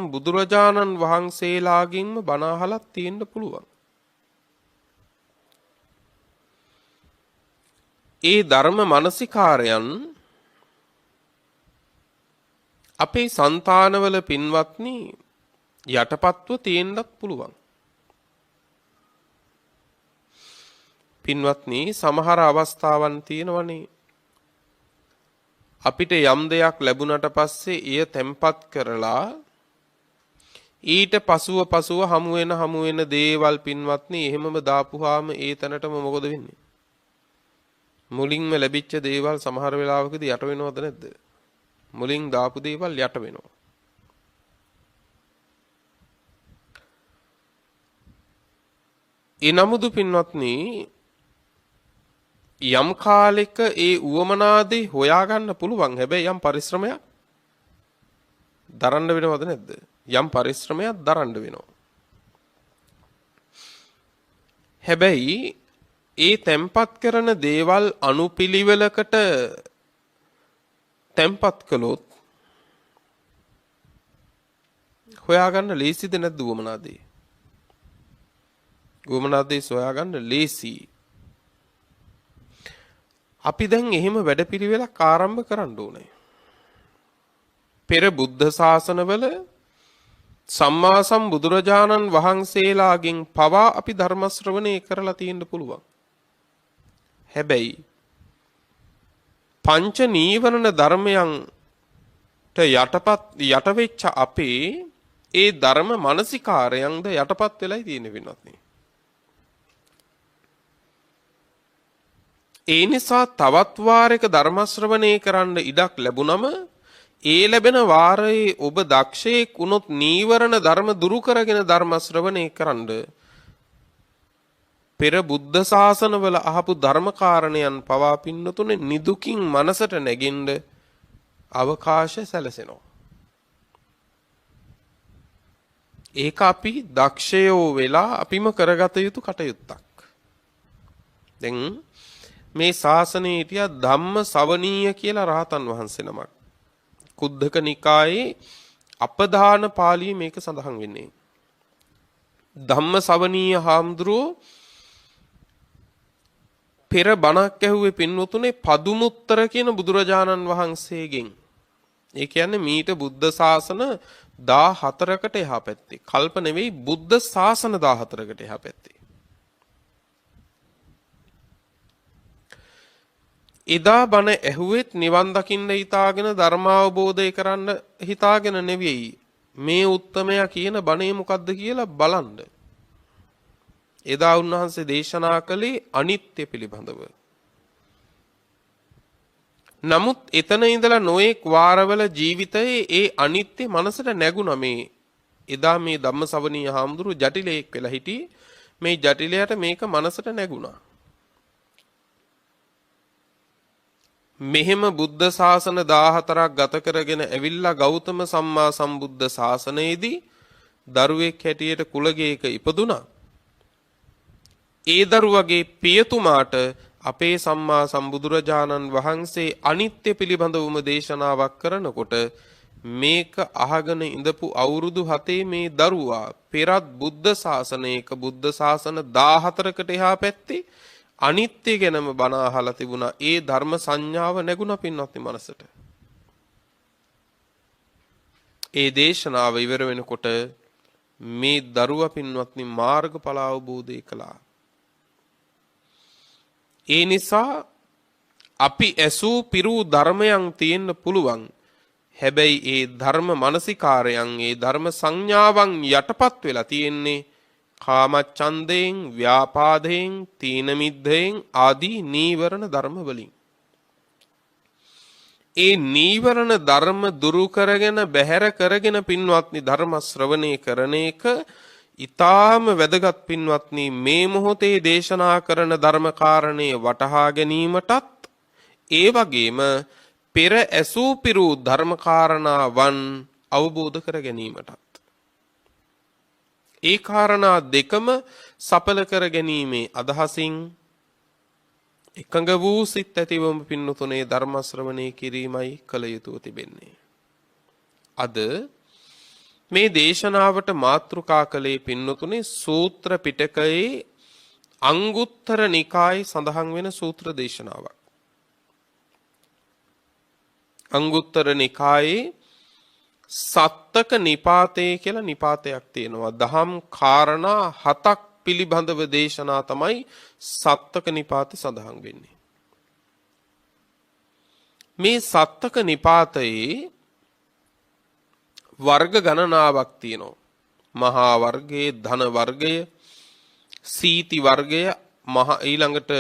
බුදුරජාණන් වහන්සේලාගින්ම බණ අහලා තියෙන්න පුළුවන්. ඒ ධර්ම මානසිකාරයන් අපේ సంతානවල පින්වත්නි යටපත්ව තියෙන්නත් පුළුවන්. පින්වත්නි සමහර අවස්ථාවන් තියෙනවනේ අපිට යම් දෙයක් ලැබුණට පස්සේ එය තැම්පත් කරලා ඊට පසුව හමු වෙන දේවල් පින්වත්නි එහෙමම දාපුවාම ඒ තැනටම මොකද වෙන්නේ? මුලින්ම ලැබිච්ච දේවල් සමහර වෙලාවකදී යට වෙනවද නැද්ද? මුලින් දාපු දේවල් යට වෙනවා. ඒ නමුදු පින්වත්නි යම් කාලෙක ඒ උවමනාදී හොයාගන්න පුළුවන්. හැබැයි යම් පරිශ්‍රමයක් දරන්න වෙනවද නැද්ද? යම් පරිශ්‍රමයක් දරන්න වෙනවා. හැබැයි ඒ තැම්පත් කරන දේවල් අනුපිළිවෙලකට තැම්පත් කළොත් හොයාගන්න ලේසිද නැද්ද උවමනාදී? උවමනාදී සොයාගන්න ලේසි. අපි දැන් එහෙම වැඩපිළිවෙලක් ආරම්භ කරන්න ඕනේ. පෙර බුද්ධ ශාසනවල සම්මා සම්බුදුරජාණන් වහන්සේලාගෙන් පවා අපි ධර්ම ශ්‍රවණය කරලා තියෙන්න පුළුවන්. හැබැයි පංච නීවරණ ධර්මයන්ට යට වෙච්ච අපේ ඒ ධර්ම මානසිකාරයන්ද යටපත් වෙලයි තියෙන වෙනත් නේ. ඒ නිසා තවත් වාරයක ධර්ම ශ්‍රවණය කරන්න ඉඩක් ලැබුණම ඒ ලැබෙන වාරයේ ඔබ දක්ෂයෙක් වුණොත් නීවරණ ධර්ම දුරු කරගෙන ධර්ම ශ්‍රවණය කරන්න පෙර බුද්ධ ශාසනවල අහපු ධර්ම කාරණයන් පවා පින්නතුනේ නිදුකින් මනසට නැගෙන්න අවකාශ සැලසෙනවා. ඒක අපි දක්ෂයෝ වෙලා අපිම කරගත යුතු කටයුත්තක්. දැන් මේ ශාසනයේ හිටියා ධම්ම ශවණීය කියලා රහතන් වහන්සේ නමක්. කුද්දක නිකායේ අපදාන පාළියේ මේක සඳහන් වෙන්නේ. ධම්ම ශවණීය හාමුදුරුවෝ පෙර බණක් ඇහුවේ පින්වතුනේ පදුමුත්තර කියන බුදුරජාණන් වහන්සේගෙන්. ඒ කියන්නේ මීට බුද්ධ ශාසන 14කට එහා පැත්තේ. කල්ප නෙවෙයි බුද්ධ ශාසන 14කට එහා පැත්තේ. එදා බණ ඇහුවෙත් නිවන් දකින්න හිතාගෙන ධර්මාවබෝධය කරන්න හිතාගෙන නෙවෙයි. මේ උත්තමයා කියන බණේ මොකද්ද කියලා බලන්න. එදා උන්වහන්සේ දේශනා කළේ අනිත්‍ය පිළිබඳව. නමුත් එතන ඉඳලා නොඑක් වාරවල ජීවිතයේ ඒ අනිත්‍ය මනසට නැගුණා. මේ එදා මේ ධම්මසවණීය හාමුදුරුවෝ ජටිලයෙක් වෙලා හිටියේ. මේ ජටිලයට මේක මනසට නැගුණා. මෙහෙම බුද්ධ ශාසන 14ක් ගත කරගෙන ඇවිල්ලා ගෞතම සම්මා සම්බුද්ධ ශාසනයේදී දරුවෙක් හැටියට කුලගේක ඉපදුනා. ඒ දරුවගේ පියතුමාට අපේ සම්මා සම්බුදුරජාණන් වහන්සේ අනිත්‍ය පිළිබඳවම දේශනාවක් කරනකොට මේක අහගෙන ඉඳපු අවුරුදු 7 මේ දරුවා පෙරත් බුද්ධ ශාසනයක බුද්ධ ශාසන 14කට එහා පැත්තේ අනිත්‍ය ගැනම බණ අහලා තිබුණා. ඒ ධර්ම සංඥාව නැගුණා පින්වත්නි මනසට. ඒ දේශනාව ඉවර වෙනකොට මේ දරුවා පින්වත්නි මාර්ගඵල අවබෝධය කළා. ඒ නිසා අපි ඇසූ පිරූ ධර්මයන් තියෙන්න පුළුවන්. හැබැයි ඒ ධර්ම මානසිකාරයන් ඒ ධර්ම සංඥාවන් යටපත් වෙලා තියෙන්නේ කාමච්ඡන්දයෙන්, ව්‍යාපාදයෙන්, තීන මිද්ධයෙන් ආදී නීවරණ ධර්ම වලින්. ඒ නීවරණ ධර්ම දුරු කරගෙන බැහැර කරගෙන පින්වත්නි ධර්ම ශ්‍රවණය කරන එක ඊටාම වැදගත් පින්වත්නි. මේ මොහොතේ දේශනා කරන ධර්ම කාරණේ වටහා ගැනීමටත් ඒ වගේම පෙර ඇසූ පිරූ ධර්ම කාරණාවන් අවබෝධ කර ගැනීමටත් ඒ කාරණා දෙකම සඵල කර ගැනීමේ අදහසින් එකඟ වූ සිත් ඇතිවම පින්නතුනේ ධර්ම ශ්‍රවණය කිරීමයි කළ යුතුව තිබෙන්නේ. අද මේ දේශනාවට මාතෘකා කළේ පින්නතුනේ සූත්‍ර පිටකයේ අංගුත්තර නිකායේ සඳහන් වෙන සූත්‍ර දේශනාවක්. අංගුත්තර නිකායේ සත්තක නිපාතේ කියලා නිපාතයක් තියෙනවා. දහම් කාරණා 7ක් පිළිබඳව දේශනා තමයි සත්තක නිපාතේ සඳහන් වෙන්නේ. මේ සත්තක නිපාතයේ වර්ග ගණනාවක් තියෙනවා. මහා වර්ගයේ, ධන වර්ගය, සීති වර්ගය, ඊළඟට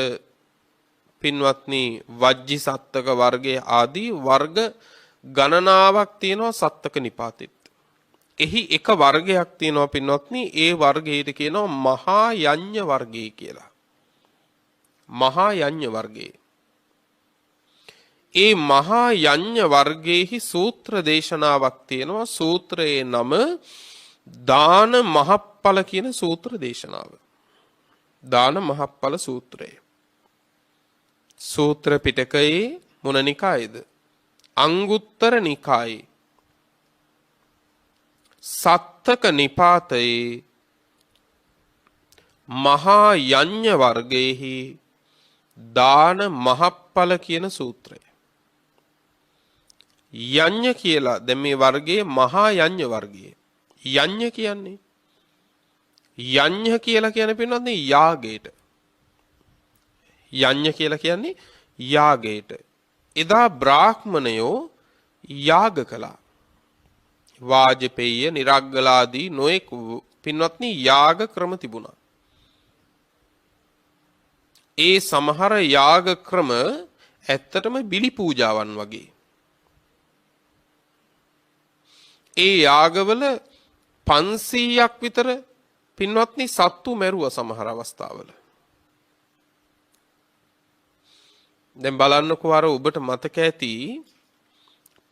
පින්වත්නි වජ්ජි සත්තක වර්ගය ආදී වර්ග ගණනාවක් තියෙනවා සත්තක නිපාතෙත්. එහි එක වර්ගයක් තියෙනවා පින්වත්නි, ඒ වර්ගයට කියනවා මහා යඤ්ඤ වර්ගය කියලා. මහා යඤ්ඤ වර්ගය. ඒ මහා යඤ්ඤ වර්ගයේහි සූත්‍ර දේශනාවක් තියෙනවා. සූත්‍රයේ නම දාන මහප්පල කියන සූත්‍ර දේශනාව. දාන මහප්පල සූත්‍රය. සූත්‍ර පිටකයේ මොන නිකායේද? අංගුත්තර නිකායේ සත්තක නිපාතයේ මහා යඤ්ඤ වර්ගයේහි දාන මහප්පල කියන සූත්‍රය. යඤ්ඤ කියලා දැන් මේ වර්ගයේ මහා යඤ්ඤ වර්ගයේ යඤ්ඤ කියන්නේ යඤ්ඤ කියලා කියන පින්නන්නේ යාගයට. යඤ්ඤ කියලා කියන්නේ යාගයට. එදා බ්‍රාහ්මණයෝ යාග කළා. වාජපේය, නිරග්ගලාදී නොඑක් පින්වත්නි යාග ක්‍රම තිබුණා. ඒ සමහර යාග ක්‍රම ඇත්තටම බිලි පූජාවන් වගේ. ඒ යාගවල 500ක් විතර පින්වත්නි සත්තු මැරුවා සමහර අවස්ථාවල. දැන් බලන්නකෝ අර ඔබට මතක ඇති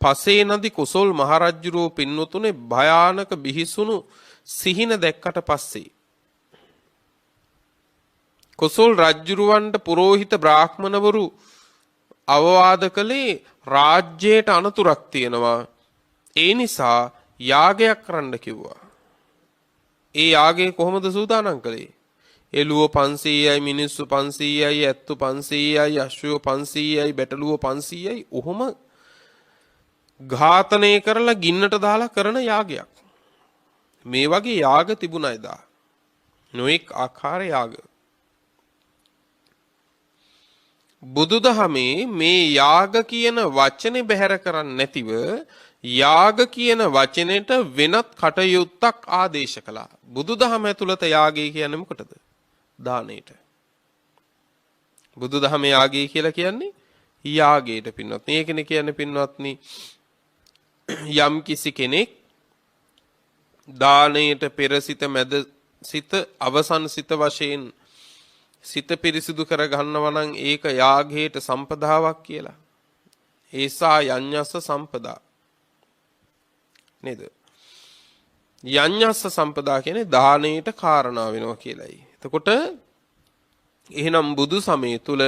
පසේ නදි කුසල් මහරජුරෝ පින්නතුනේ භයානක බිහිසුණු සිහින දැක්කට පස්සේ කුසල් රජුරවන්ට පුරෝහිත බ්‍රාහ්මණවරු අවවාද කළේ රාජ්‍යයට අනතුරක් තියෙනවා. ඒ නිසා යාගයක් කරන්න කිව්වා. ඒ යාගය කොහොමද සූදානම් කළේ? එළුව 500යි, මිනිස්සු 500යි, ඇත්තු 500යි, අශ්වය 500යි, බැටළුව 500යි ඔහොම ඝාතනය කරලා ගින්නට දාලා කරන යාගයක්. මේ වගේ යාග තිබුණා එදා. නොඑක් ආකාර යාග. බුදුදහමේ මේ යාග කියන වචනේ බැහැර කරන්නේ නැතිව යාග කියන වචනෙට වෙනත් කටයුත්තක් ආදේශ කළා. බුදුදහම ඇතුළත යාගය කියන්නේ මොකටද? දානෙට. බුදුදහමේ යාගය කියලා කියන්නේ යාගයට පින්වත්නි. ඒකනේ කියන්නේ පින්වත්නි යම් කිසි කෙනෙක් දාණයට පෙර සිත මැද සිත අවසන් සිත වශයෙන් සිත පිරිසිදු කර ගන්නවා නම් ඒක යාගයට සම්පදාවක් කියලා. ඒසා යඤ්ඤස්ස සම්පදා නේද? යඤ්ඤස්ස සම්පදා කියන්නේ දාණයට කාරණා වෙනවා කියලයි. එතකොට එහෙනම් බුදු සමය තුල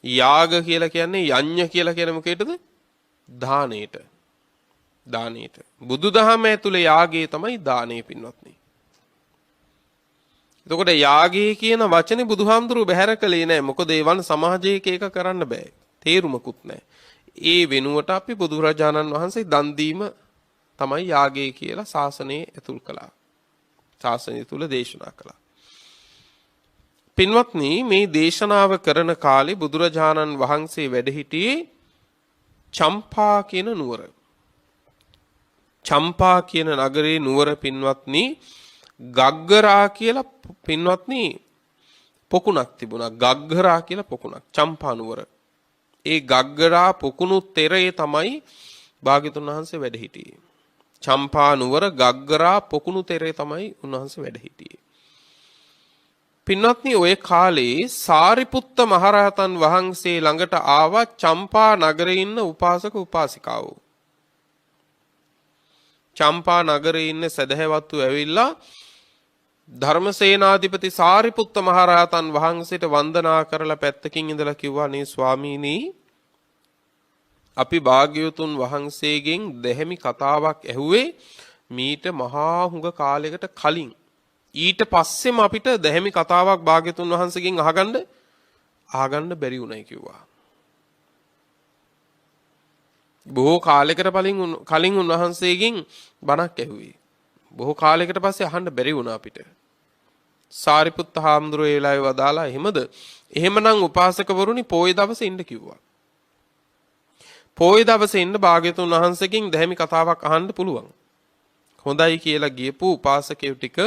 යාග කියලා කියන්නේ යඤ්ඤ කියලා කියන මොකේද? දාණයට. දානෙට. බුදුදහම ඇතුලේ යාගය තමයි දානෙ පින්වත්නි. එතකොට යාගය කියන වචනේ බුදුහාමුදුරුවෝ බැහැර කළේ නැහැ. මොකද ඒවන් සමාජයක ඒක කරන්න බෑ. තේරුමකුත් නැහැ. ඒ වෙනුවට අපි බුදුරජාණන් වහන්සේ දන් දීම තමයි යාගය කියලා ශාසනයේ ඇතුල් කළා. ශාසනය තුල දේශනා කළා. පින්වත්නි මේ දේශනාව කරන කාලේ බුදුරජාණන් වහන්සේ වැඩ සිටියේ චම්පා කියන නුවර. චම්පා කියන නගරේ නුවර පින්වත්නි ගග්ගරා කියලා පින්වත්නි පොකුණක් තිබුණා. ගග්ගරා කියලා පොකුණක් චම්පා නුවර. ඒ ගග්ගරා පොකුණු තෙරේ තමයි භාග්‍යතුන් වහන්සේ වැඩ සිටියේ. චම්පා නුවර ගග්ගරා පොකුණු තෙරේ තමයි උන්වහන්සේ වැඩ සිටියේ. පින්වත්නි ඔය කාලේ සාරිපුත්ත මහරහතන් වහන්සේ ළඟට ආවා චම්පා නගරේ ඉන්න උපාසක උපාසිකාවෝ. චම්පා නගරේ ඉන්න සදහැවත්තු ඇවිල්ලා ධර්මසේනාධිපති සාරිපුත්ත මහරහතන් වහන්සේට වන්දනා කරලා පැත්තකින් ඉඳලා කිව්වා නේ ස්වාමීනි අපි භාග්‍යවතුන් වහන්සේගෙන් දෙහිමි කතාවක් ඇහුවේ මීට මහා හුඟ කාලයකට කලින් ඊට පස්සෙම අපිට දැහැමි කතාවක් භාග්‍යතුන් වහන්සේගෙන් අහගන්න බැරි වුණයි කිව්වා. බොහෝ කාලයකට කලින් උන්වහන්සේගෙන් බණක් ඇහුවේ. බොහෝ කාලයකට පස්සේ අහන්න බැරි වුණා අපිට. සාරිපුත්ත හාමුදුරුවෝ ඒ වෙලාවේ වදාලා එහෙමද? එහෙමනම් උපාසකවරුනි පොයේ දවසේ ඉන්න කිව්වා. පොයේ දවසේ ඉන්න භාග්‍යතුන් වහන්සේගෙන් දැහැමි කතාවක් අහන්න පුළුවන්. හොඳයි කියලා ගියපු උපාසකයෝ ටික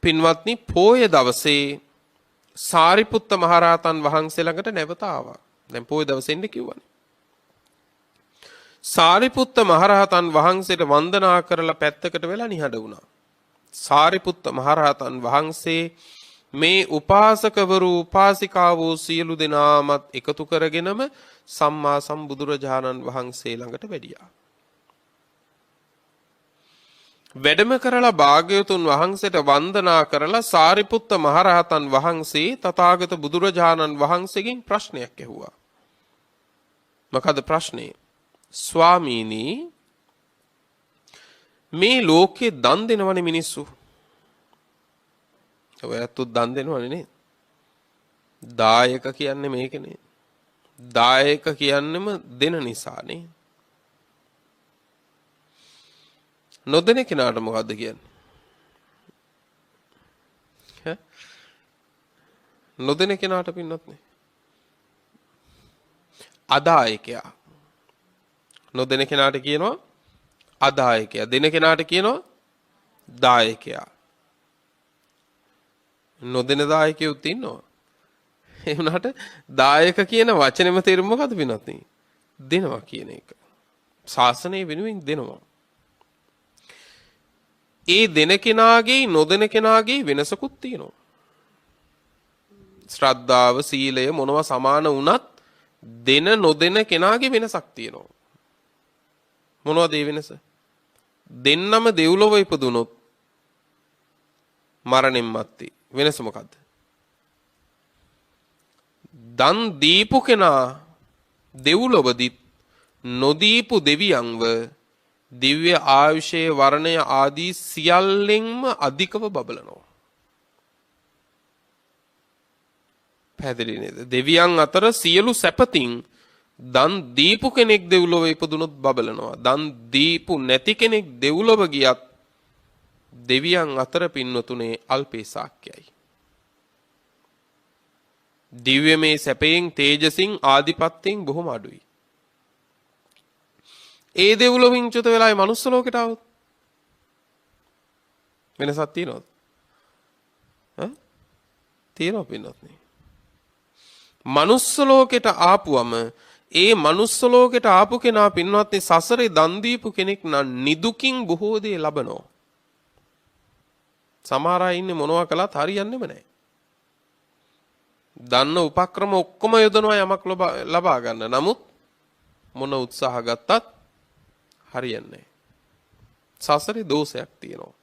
පින්වත්නි පොයේ දවසේ සාරිපුත්ත මහරහතන් වහන්සේ ළඟට නැවත ආවා. දැන් පොයේ දවසේ ඉන්න කිව්වනේ. සාරිපුත්ත මහරහතන් වහන්සේට වන්දනා කරලා පැත්තකට වෙලා නිහඬ වුණා. සාරිපුත්ත මහරහතන් වහන්සේ මේ උපාසකවරු උපාසිකාවෝ සියලු දෙනාමත් එකතු කරගෙනම සම්මා සම්බුදුරජාණන් වහන්සේ ළඟට වැඩියා. වැඩම කරලා භාග්‍යවතුන් වහන්සේට වන්දනා කරලා සාරිපුත්ත මහරහතන් වහන්සේ තථාගත බුදුරජාණන් වහන්සේගෙන් ප්‍රශ්නයක් ඇහුවා. මොකද ප්‍රශ්නේ? ස්වාමීනි මේ ලෝකේ දන් දෙනවනේ මිනිස්සු. ඔයත් දන් දෙනවනේ නේද? දායක කියන්නේ මේකනේ. දායක කියන්නේම දෙන නිසානේ. නොදෙන කෙනාට මොකද්ද කියන්නේ? නොදෙන කෙනාට පින්නත් නේ. අදායකයා. නොදෙන කෙනාට කියනවා අදායකයා. දෙන කෙනාට කියනවා දායකයා. නොදෙන දායකයොත් ඉන්නවා. ඒ වුණාට දායක කියන වචනේම තේරුම මොකද්ද වෙනත් නේ? දෙනවා කියන එක. ශාසනය වෙනුවෙන් දෙනවා. ඒ දෙන කෙනාගේ නොදෙන කෙනාගේ වෙනසකුත් තියෙනවා. ශ්‍රද්ධාව, සීලය මොනවා සමාන වුණත් දෙන නොදෙන කෙනාගේ වෙනසක් තියෙනවා. මොනවද ඒ වෙනස? දෙන්නම දෙව්ලොව ඉපදුනොත් මරණින් මත්තේ වෙනස මොකද්ද? දන් දීපු කෙනා දෙව්ලොවදිත් නොදීපු දෙවියන්ව දිව්‍ය ආයුෂයේ වර්ණය ආදී සියල්ලෙන්ම අධිකව බබලනවා. පැහැදිලි නේද? දෙවියන් අතර සියලු සැපතින් දන් දීපු කෙනෙක් දෙව්ලොව ඉපදුනොත් බබලනවා. දන් දීපු නැති කෙනෙක් දෙව්ලොව ගියත් දෙවියන් අතර පින්වතුනේ අල්පේ සාක්‍යයි. දිව්‍යමය සැපයෙන් තේජසින් ආධිපත්‍යයෙන් බොහොම අඩුයි. ඒ දෙව්ලොවින් චුත වෙලාවේ මනුස්ස ලෝකයට આવොත් වෙනසක් තියෙනවද? තියෙනවා පින්නත් නේ. මනුස්ස ලෝකයට ආපුවම ඒ මනුස්ස ලෝකයට ආපු කෙනා පින්වත්නි සසරේ දන් දීපු කෙනෙක් නම් නිදුකින් බොහෝ දේ ලබනවා. සමහර අය ඉන්නේ මොනවා කළත් හරියන්නේම නැහැ. දන්න උපක්‍රම ඔක්කොම යොදනවා යමක් ලබා ගන්න. නමුත් මොන උත්සාහ ගත්තත් හරියන්නේ නැහැ. සසරේ දෝෂයක් තියෙනවා.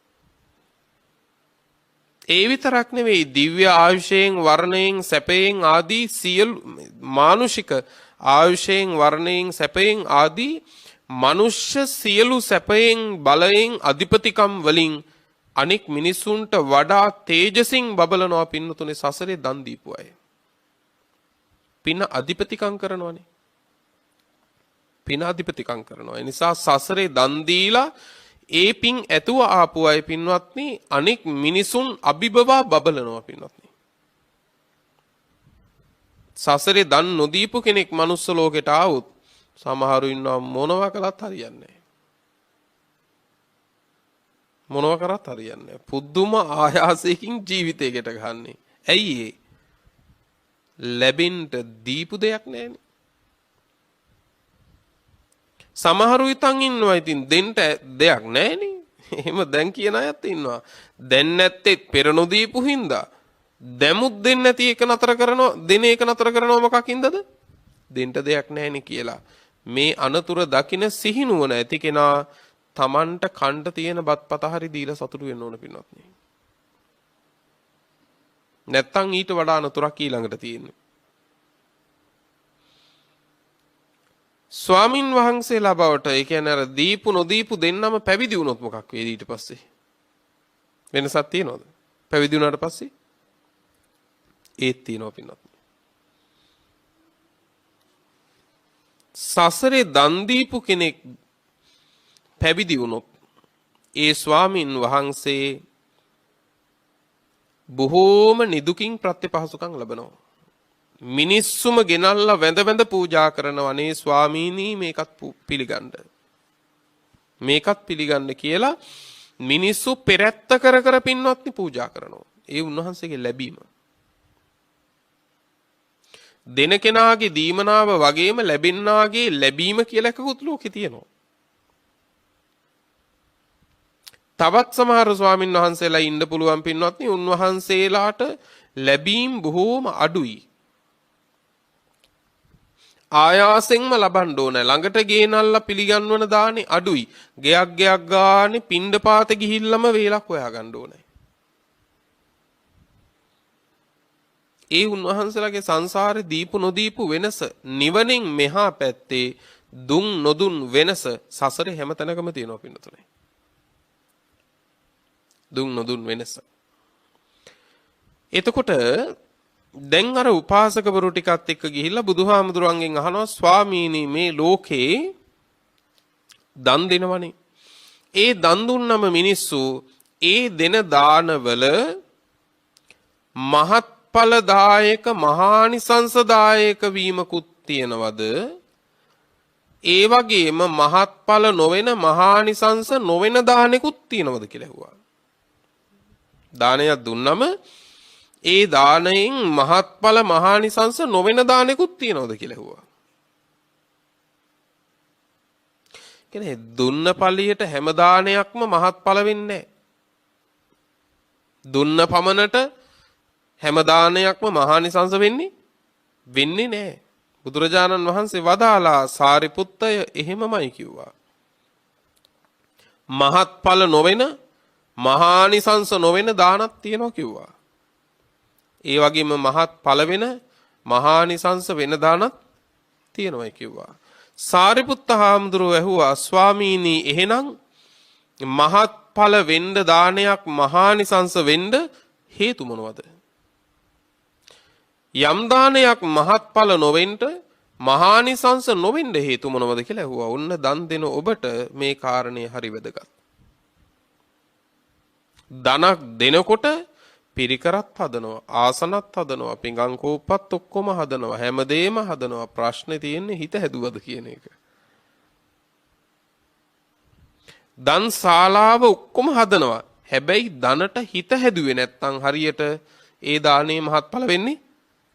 ඒ විතරක් නෙවෙයි දිව්‍ය ආයුෂයෙන් වර්ණයෙන් සැපයෙන් ආදී සියලු මානුෂික ආයුෂයෙන් වර්ණයෙන් සැපයෙන් ආදී මනුෂ්‍ය සියලු සැපයෙන් බලයෙන් අධිපතිකම් වලින් අනෙක් මිනිසුන්ට වඩා තේජසින් බබලනවා පින්නතුනේ සසරේ දන් දීපු අය. පින අධිපතිකම් කරනවානේ. පින අධිපතිකම් කරනවා. ඒ නිසා සසරේ දන් දීලා ඒ පින් ඇතුව ආපු අය පින්වත්නි අනෙක් මිනිසුන් අභිබවා බබලනවා පින්වත්නි. සසරේ දන් නොදීපු කෙනෙක් manuss ලෝකෙට ආවොත් සමහරු ඉන්නවා මොනවා කළත් හරියන්නේ නැහැ. මොනවා කරත් හරියන්නේ නැහැ. පුදුම ආයාසයෙන් ජීවිතයකට ගහන්නේ. ඇයි ඒ? ලැබෙන්න දීපු දෙයක් නැහැනේ. සමහරු ඉතින් ඉන්නවා ඉතින් දෙන්න දෙයක් නැහැනේ. එහෙම දැන් කියන අයත් ඉන්නවා. දැන් නැත්තේ පෙර නොදීපු හින්දා දැමුත් දෙන්න නැති එක නතර කරනවා, දෙන එක නතර කරනවා මොකකින්දද? දෙන්න දෙයක් නැහැනේ කියලා. මේ අනතුර දකින සිහිනුවන ඇති කෙනා තමන්ට කණ්ඩ තියෙන බත්පත හරි දීලා සතුටු වෙන්න ඕන පින්වත්නි. නැත්තම් ඊට වඩා අනතුරක් ඊළඟට තියෙනවා. ස්වාමින් වහන්සේලා බවට ඒ කියන්නේ අර දීපු නොදීපු දෙන්නම පැවිදි වුණොත් මොකක් වේද ඊට පස්සේ? වෙනසක් තියනවද? පැවිදි වුණාට පස්සේ ඒත් තියනවා පින්නත්. සසරේ දන් දීපු කෙනෙක් පැවිදි වුණොත් ඒ ස්වාමින් වහන්සේ බොහෝම නිදුකින් ප්‍රතිපහසුකම් ලබනවා. මිනිස්සුම ගෙනල්ලා වැඳ වැඳ පූජා කරනවා නේ ස්වාමීනි මේකත් පිළිගන්න. මේකත් පිළිගන්න කියලා මිනිස්සු පෙරැත්ත කර කර පින්වත්නි පූජා කරනවා. ඒ උන්වහන්සේගේ ලැබීම. දෙන කෙනාගේ දීමනාව වගේම ලැබෙන්නාගේ ලැබීම කියලා එකකුත් ලෝකේ තියෙනවා. තවත් සමහර ස්වාමින් වහන්සේලා ඉන්න පුළුවන් පින්වත්නි උන්වහන්සේලාට ලැබීම් බොහෝම අඩුයි. ආයාසෙන්ම ලබන්න ඕන. ළඟට ගේනල්ලා පිළිගන්වන දානේ අඩුයි. ගෙයක් ගානේ පිණ්ඩපාත ගිහිල්ලම වේලක් හොයාගන්න ඕනේ. ඒ උන්වහන්සේලාගේ සංසාරේ දීපු නොදීපු වෙනස නිවනින් මෙහා පැත්තේ දුන් නොදුන් වෙනස සසරේ හැමතැනකම තියෙනවා පින්නතුනේ. දුන් නොදුන් වෙනස. එතකොට දැන් අර උපාසකවරු ටිකත් එක්ක ගිහිල්ලා බුදුහාමුදුරන්ගෙන් අහනවා ස්වාමීනි මේ ලෝකේ දන් දෙනවනේ. ඒ දන් දුන්නම මිනිස්සු ඒ දෙන දානවල මහත්ඵලදායක මහානිසංසදායක වීමකුත් තියනවද? ඒ වගේම මහත්ඵල නොවන මහානිසංස නොවන දානෙකුත් තියනවද කියලා ඇහුවා. දානයක් දුන්නම ඒ දානයෙන් මහත්ඵල මහානිසංස නොවන දානෙකුත් තියනවද කියලා ඇහුවා. කියන්නේ දුන්න ඵලියට හැම දානයක්ම මහත්ඵල වෙන්නේ නැහැ. දුන්න පමණට හැම දානයක්ම මහානිසංස වෙන්නේ නැහැ. බුදුරජාණන් වහන්සේ වදාලා සාරිපුත්තය එහෙමමයි කිව්වා. මහත්ඵල නොවන මහානිසංස නොවන දානක් තියෙනවා කිව්වා. ඒ වගේම මහත්ඵල වෙන මහානිසංස වෙන දානක් තියෙනවායි කිව්වා. සාරිපුත්ත හාමුදුරුවෝ ඇහුවා ස්වාමීනි එහෙනම් මහත්ඵල වෙන්න දානයක් මහානිසංස වෙන්න හේතු මොනවද? යම් දානයක් මහත්ඵල නොවෙන්න මහානිසංස නොවෙන්න හේතු මොනවද කියලා ඇහුවා. ඔන්න දන් දෙන ඔබට මේ කාරණේ හරි වැදගත්. ධනක් දෙනකොට පිරිකරත් හදනවා, ආසනත් හදනවා, පිඟන් කෝප්පත් ඔක්කොම හදනවා, හැමදේම හදනවා. ප්‍රශ්නේ තියෙන්නේ හිත හැදුවද කියන එක. දන් ශාලාව ඔක්කොම හදනවා. හැබැයි ධනට හිත හැදුවේ නැත්නම් හරියට ඒ දානේ මහත්ඵල වෙන්නේ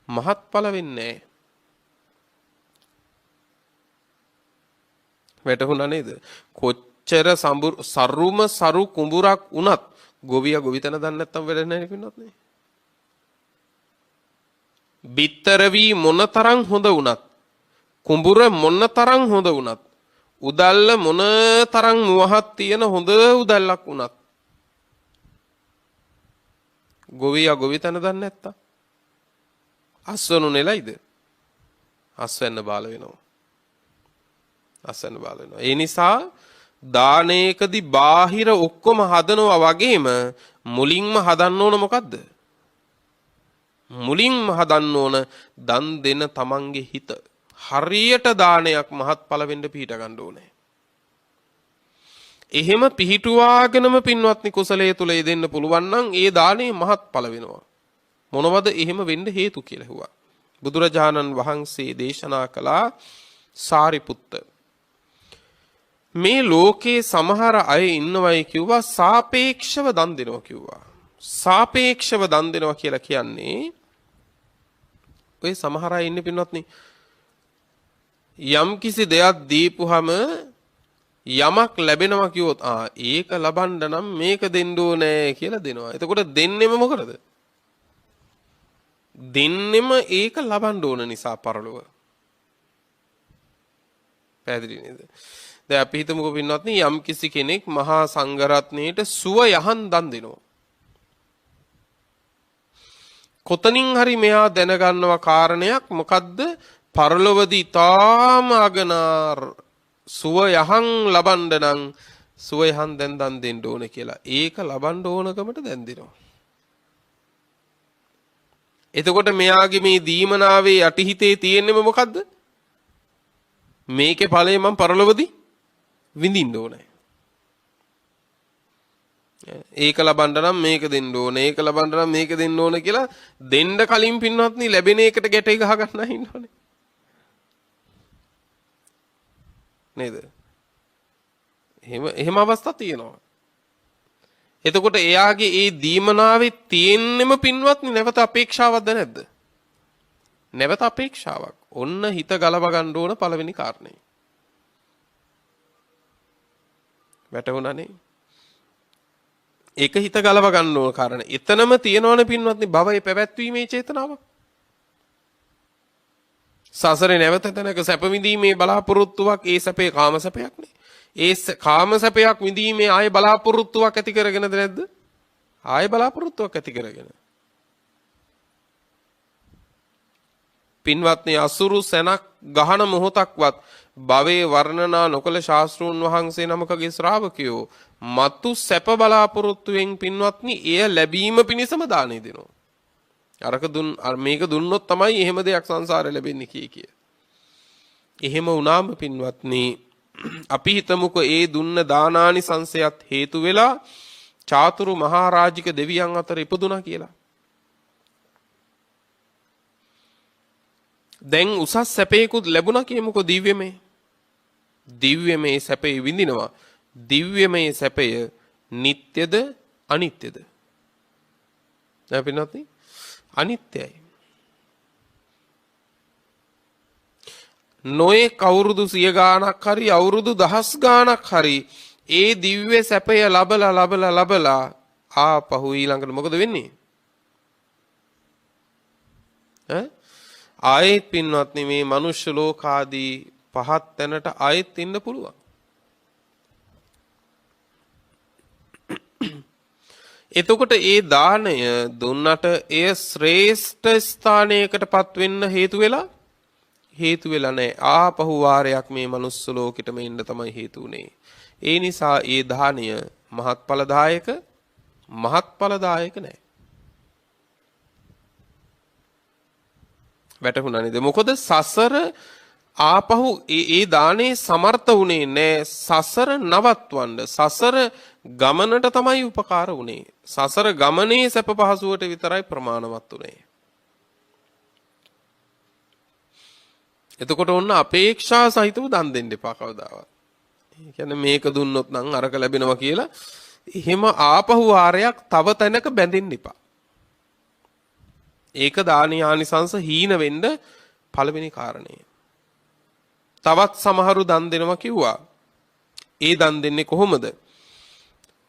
නැහැ. වැටහුණා නේද? කොච්චර සරුම සරු කුඹුරක් වුණත් ගොවියා ගොවිතැන දන්නේ නැත්තම් වැඩ නැහැ පින්නොත් නේ. බිත්තර වී මොනතරම් හොඳ වුණත් කුඹුර මොනතරම් හොඳ වුණත් උදල්ල මොනතරම් මුවහක් තියෙන හොඳ උදල්ලක් වුණත් ගොවියා ගොවිතැන දන්නේ නැත්තම් අස්වනු නෙලයිද? අස්වැන්න බාල වෙනවා. ඒ නිසා දානයකදී බාහිර ඔක්කොම හදනවා වගේම මුලින්ම හදන්න ඕන මොකද්ද? මුලින්ම හදන්න ඕන දන් දෙන තමන්ගේ හිත. හරියට දානයක් මහත්ඵල වෙන්න පිහිට ගන්න ඕනේ. එහෙම පිහිටුවාගෙනම පින්වත්නි කුසලයේ තුල යෙදෙන්න පුළුවන් නම් ඒ දානේ මහත්ඵල වෙනවා. මොනවද එහෙම වෙන්න හේතු කියලා ඇහුවා. බුදුරජාණන් වහන්සේ දේශනා කළා සාරිපුත්ත මේ ලෝකේ සමහර අය ඉන්නවයි කිව්වා සාපේක්ෂව දන් දෙනවා කිව්වා. සාපේක්ෂව දන් දෙනවා කියලා කියන්නේ ඔය සමහර අය ඉන්නේ පින්වත්නි යම් කිසි දෙයක් දීපුහම යමක් ලැබෙනවා කිව්වොත් ඒක ලබන්න නම් මේක දෙන්න ඕනේ කියලා දෙනවා. එතකොට දෙන්නෙම මොකටද? දෙන්නෙම ඒක ලබන්න ඕන නිසා පරලොව. පැහැදිලි නේද? දැන් අපි හිතමුකෝ පින්වත්නි යම් කිසි කෙනෙක් මහා සංඝරත්නයේට සුව යහන් දන් දෙනවා. කොතනින් හරි මෙයා දැනගන්නවා කාරණයක් මොකද්ද? පරලොවදී තාම අගනාර් සුව යහන් ලබන්න නම් සුව යහන් දැන් දන් දෙන්න ඕනේ කියලා. ඒක ලබන්න ඕනකමට දැන් දෙනවා. එතකොට මෙයාගේ මේ දීමනාවේ යටිහිතේ තියෙන්නේ මොකද්ද? මේකේ ඵලය මම පරලොවදී විඳින්න ඕනේ. ඒක ලබන්න නම් මේක දෙන්න ඕනේ. ඒක ලබන්න නම් මේක දෙන්න ඕනේ කියලා දෙන්න කලින් පින්වත්නි ලැබෙන එකට ගැටේ ගහ ගන්න ඉන්නෝනේ. නේද? එහෙම අවස්ථා තියෙනවා. එතකොට එයාගේ ඒ දීමනාවේ තියෙන්නෙම පින්වත්නි නැවත අපේක්ෂාවක්ද නැද්ද? නැවත අපේක්ෂාවක්. ඔන්න හිත ගලව ගන්න ඕන පළවෙනි කාරණේ. වැටුණානේ? ඒක හිත ගලව ගන්න ඕන කාරණේ. එතනම තියෙනවනේ පින්වත්නි භවයේ පැවැත්වීමේ චේතනාව. සසරේ නැවත තැනක සැප විඳීමේ බලාපොරොත්තුවක් ඒ සැපේ කාම සැපයක් නේ. ඒ කාම සැපයක් විඳීමේ ආයේ බලාපොරොත්තුවක් ඇති කරගෙනද නැද්ද? ආයේ බලාපොරොත්තුවක් ඇති කරගෙන. පින්වත්නි අසුරු සැනක් ගහන මොහොතක්වත් භවයේ වර්ණනා නොකල ශාස්ත්‍රූන් වහන්සේ නමකගේ ශ්‍රාවකයෝ මතු සැප බලාපොරොත්තුවෙන් පින්වත්නි එය ලැබීම පිණිසම දානෙ දෙනවා. මේක දුන්නොත් තමයි එහෙම දෙයක් සංසාරේ ලැබෙන්නේ කිය. එහෙම වුණාම පින්වත්නි අපි හිතමුකෝ ඒ දුන්න දානානි සංසයත් හේතු වෙලා චාතුරු මහරජික දෙවියන් අතර ඉපදුනා කියලා. දැන් උසස් සැපේකුත් ලැබුණා කියමුකෝ දිව්‍යමය. දිව්‍යමය සැපේ විඳිනවා. දිව්‍යමය සැපය නිට්ටයද අනිත්‍යද? දැන් පින්වත්නි අනිත්‍යයි. නොයේ අවුරුදු 100 ගාණක් හරි අවුරුදු 1000 ගාණක් හරි ඒ දිව්‍ය සැපය ලබලා ආපහු ඊළඟට මොකද වෙන්නේ? ආයෙත් පින්වත්නි මේ මනුෂ්‍ය ලෝකාදී පහත් තැනට ආයෙත් ඉන්න පුළුවන්. එතකොට ඒ දාණය දුන්නට එය ශ්‍රේෂ්ඨ ස්ථානයකටපත් වෙන්න හේතු වෙලා නැහැ. ආපහු වාරයක් මේ මනුස්ස ලෝකෙටම එන්න තමයි හේතු උනේ. ඒ නිසා ඒ දාණය මහත්ඵලදායක නැහැ. වැටහුණා නේද? මොකද සසර ආපහු ඒ දානේ සමර්ථ වුණේ නෑ සසර නවත්වන්න. සසර ගමනට තමයි උපකාර වුණේ. සසර ගමනේ සැප පහසුවට විතරයි ප්‍රමාණවත් වුණේ. එතකොට ඔන්න අපේක්ෂා සහිතව දන් දෙන්න එපා කවදාවත්. ඒ කියන්නේ මේක දුන්නොත් නම් අරක ලැබෙනවා කියලා එහෙම ආපහු ආරයක් තව තැනක බැඳෙන්න එපා. ඒක දානීය ආනිසංස හීන වෙන්න පළවෙනි කාරණය. තවත් සමහරු දන් දෙනවා කිව්වා. ඒ දන් දෙන්නේ කොහොමද?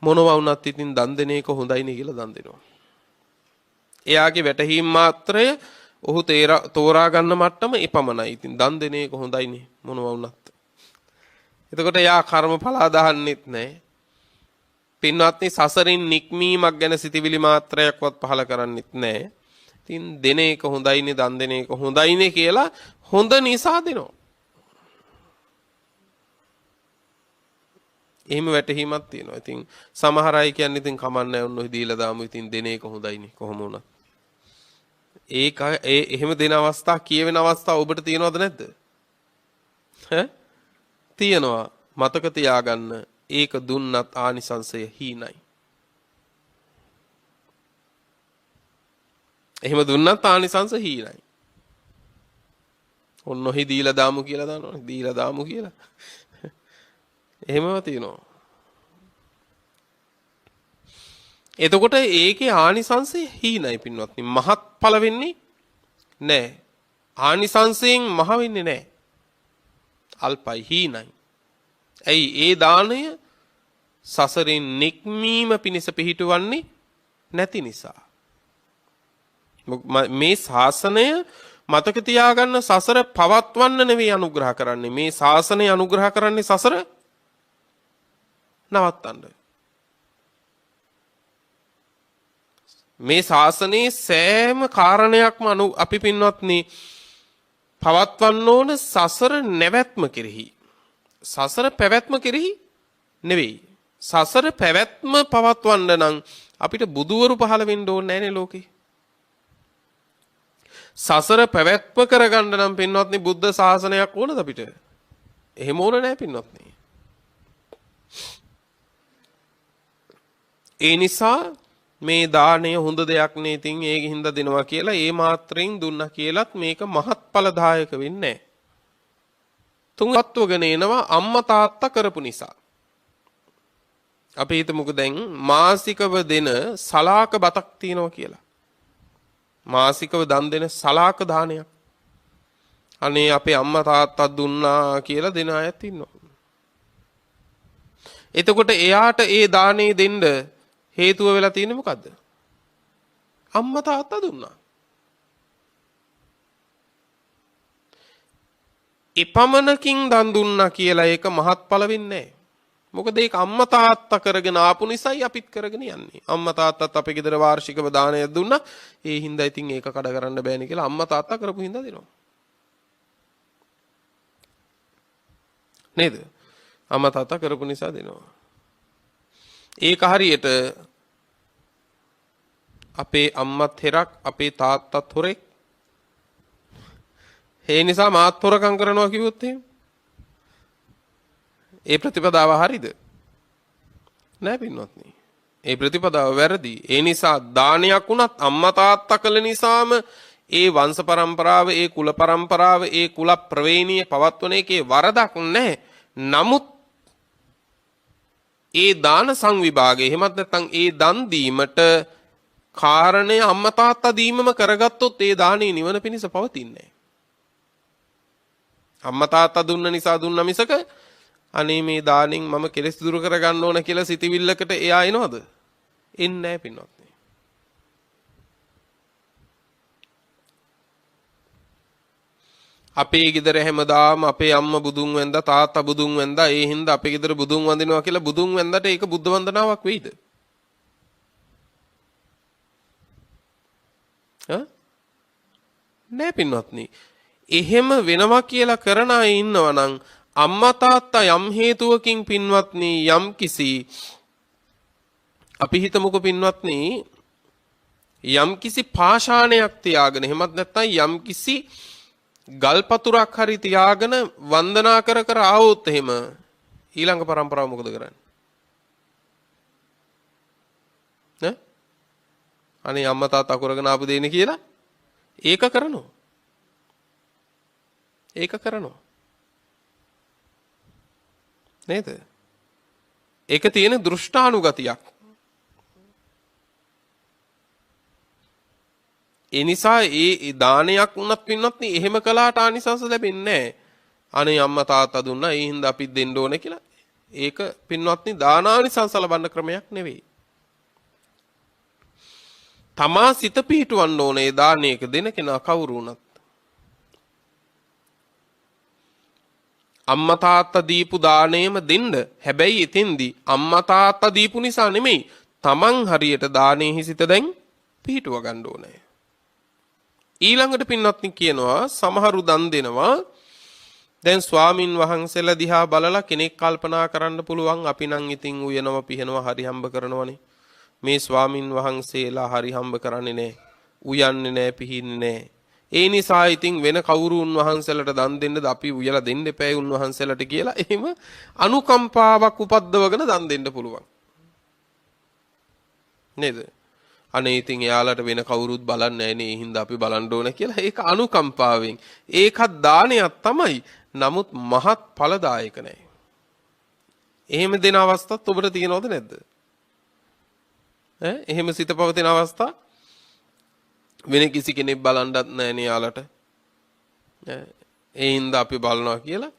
මොනවා වුණත් ඉතින් දන් දෙන එක හොඳයිනේ කියලා දන් දෙනවා. එයාගේ වැටහීම් මාත්‍රය ඔහු තෝරා ගන්න මට්ටම එපමණයි. ඉතින් දන් දෙන එක හොඳයිනේ මොනවා වුණත්. එතකොට එයා කර්මඵල අදහන්නෙත් නැහැ. පින්වත්නි සසරින් නික්මීමක් ගැන සිතවිලි මාත්‍රයක්වත් පහල කරන්නෙත් නැහැ. ඉතින් දෙන එක හොඳයිනේ දන් දෙන එක හොඳයිනේ කියලා හොඳ නිසා දෙනවා. එහෙම වැටහීමක් තියෙනවා. ඉතින් සමහර අය කියන්නේ ඉතින් කමන්නේ ඔන්න ඔය දීලා දාමු ඉතින් දෙන එක හොඳයිනේ කොහොම වුණත්. එහෙම දෙන අවස්ථා කියවෙන අවස්ථා ඔබට තියෙනවද නැද්ද? තියෙනවා. මතක තියාගන්න ඒක දුන්නත් ආනිසංසය හීනයි. එහෙම දුන්නත් ආනිසංස හීනයි. ඔන්න ඔහි දීලා දාමු කියලා දානවනේ. දීලා දාමු කියලා. එහෙමම තියෙනවා. එතකොට ඒකේ ආනිසංසය හීනයි පින්වත්නි. මහත්ඵල වෙන්නේ නැහැ. ආනිසංසයෙන් මහ වෙන්නේ නැහැ. අල්පයි හීනයි. ඇයි ඒ දාණය සසරින් නික්මීම පිණිස පිහිටවන්නේ නැති නිසා. මේ ශාසනය මතක තියාගන්න සසර පවත්වන්න නෙවෙයි අනුග්‍රහ කරන්නේ. මේ ශාසනය අනුග්‍රහ කරන්නේ සසර නවත්තන්න. මේ ශාසනයේ සෑම කාරණයක්ම අපි පින්වත්නි පවත්වන්න ඕන සසර නැවැත්ම කෙරෙහි. සසර පැවැත්ම කෙරෙහි නෙවෙයි. සසර පැවැත්ම පවත්වන්න නම් අපිට බුදුවරු පහළ වෙන්න ඕනේ නැහැනේ ලෝකේ. සසර පැවැත්ම කරගන්න නම් පින්වත්නි බුද්ධ ශාසනයක් ඕනද අපිට? එහෙම ඕන නැහැ පින්වත්නි. ඒ නිසා මේ දාණය හොඳ දෙයක් නේ. ඉතින් ඒකින් හින්දා දෙනවා කියලා ඒ මාත්‍රෙන් දුන්නා කියලත් මේක මහත්ඵලදායක වෙන්නේ නැහැ. තුන්වත්වගෙන එනවා අම්මා තාත්තා කරපු නිසා. අපි හිතමුකෝ දැන් මාසිකව දෙන සලාක බතක් තියනවා කියලා. මාසිකව දන් දෙන සලාක දානයක්. අනේ අපේ අම්මා තාත්තා දුන්නා කියලා දෙන අයත් ඉන්නවා. එතකොට එයාට ඒ දානේ දෙන්න හේතුව වෙලා තියෙන්නේ මොකද්ද? අම්මා තාත්තා දුන්නා. එපමණකින් දන් දුන්නා කියලා ඒක මහත්ඵල වෙන්නේ නැහැ. මොකද ඒක අම්මා තාත්තා කරගෙන ආපු නිසායි අපිත් කරගෙන යන්නේ. අම්මා තාත්තත් අපේ ගෙදර වාර්ෂිකව දානයක් දුන්නා. ඒ හින්දා ඉතින් ඒක කඩ කරන්න බෑනේ කියලා අම්මා තාත්තා කරපු හින්දා දෙනවා. නේද? අම්මා තාත්තා කරපු නිසා දෙනවා. ඒක හරියට අපේ අම්මත් හෙරක් අපේ තාත්තත් හොරෙක්. ඒ නිසා මාත් හොරකම් කරනවා කිව්වොත් එහෙම ඒ ප්‍රතිපදාව හරිද? නෑ පින්වත්නි. ඒ ප්‍රතිපදාව වැරදි. ඒ නිසා දානයක් වුණත් අම්මා තාත්තා කළ නිසාම ඒ වංශ પરම්පරාව, ඒ කුල પરම්පරාව, ඒ කුල ප්‍රවේණිය පවත්වන එකේ වරදක් නැහැ. නමුත් ඒ දාන සංවිභාගය එහෙමත් නැත්නම් ඒ දන් දීමට කාරණය අම්මා තාත්තා දීමම කරගත්තොත් ඒ දානේ නිවන පිණිස පවතින්නේ නැහැ. අම්මා තාත්තා දුන්න නිසා දුන්න මිසක අනේ මේ දාණයෙන් මම කෙලෙස් දුරු කරගන්න ඕන කියලා සිතවිල්ලකට එයා එනවද? එන්නේ නැහැ පින්වත්නි. අපේ ගෙදර හැමදාම අපේ අම්මා බුදුන් වැඳා තාත්තා බුදුන් වැඳා ඒ හින්දා අපේ ගෙදර බුදුන් වඳිනවා කියලා බුදුන් වැඳට ඒක බුද්ධ වන්දනාවක් වෙයිද? නෑ පින්වත්නි. එහෙම වෙනවා කියලා කරන අය ඉන්නවා නම් අම්මා තාත්තා යම් හේතුවකින් පින්වත්නි යම් කිසි අපි හිතමුකෝ පින්වත්නි යම් කිසි පාෂාණයක් තියාගෙන එහෙමත් නැත්නම් යම් කිසි ගල්පතුරක් හරි තියාගෙන වන්දනා කර කර ආවොත් එහෙම ඊළඟ પરම්පරාව මොකද කරන්නේ? ඈ අනේ අම්මා තාත්තා කරගෙන ආපු දෙන්නේ කියලා ඒක කරනවා. ඒක කරනවා. නේද? ඒක තියෙන දෘෂ්ටානුගතියක්. ඒ නිසා ඒ දානයක් වුණත් පින්නත් එහෙම කළාට ආනිසංස ලැබෙන්නේ නැහැ. අනේ අම්මා තාත්තා දුන්නා ඒ හින්දා අපිත් දෙන්න ඕනේ කියලා. ඒක පින්වත්නි දානානිසංස ලබන්න ක්‍රමයක් නෙවෙයි. තමා සිත පිහිටවන්න ඕනේ දානයක දෙන කෙනා කවුරු වුණත්. අම්මා තාත්තා දීපු දාණයම දෙන්න. හැබැයි එතෙන්දී අම්මා තාත්තා දීපු නිසා නෙමෙයි. තමන් හරියට දානෙහි සිත දැන් පිහිටව ගන්න ඕනේ. ඊළඟට පින්වත්නි කියනවා සමහරු දන් දෙනවා. දැන් ස්වාමින් වහන්සේලා දිහා බලලා කෙනෙක් කල්පනා කරන්න පුළුවන් අපි නම් ඉතින් උයනවා පිහනවා හරි හම්බ කරනවනේ. මේ ස්වාමින් වහන්සේලා හරි හම්බ කරන්නේ නැහැ. උයන්නේ නැහැ පිහින්නේ නැහැ. ඒ නිසා ඉතින් වෙන කවුරු උන්වහන්සේලාට දන් දෙන්නද අපි උයලා දෙන්න එපා උන්වහන්සේලාට කියලා එහෙම අනුකම්පාවක් උපද්දවගෙන දන් දෙන්න පුළුවන්. නේද? අනේ ඉතින් එයාලට වෙන කවුරුත් බලන්නේ නැහැ නේ. ඒ හින්දා අපි බලන්න ඕන කියලා ඒක අනුකම්පාවෙන්. ඒකත් දානයක් තමයි. නමුත් මහත් ඵලදායක නැහැ. එහෙම දෙන අවස්ථාත් ඔබට තියෙනවද නැද්ද? එහෙම සිත පවතින අවස්ථා වෙන කිසි කෙනෙක් බලන්නත් නැහැ නේ යාලට. ඒ හින්දා අපි බලනවා කියලා.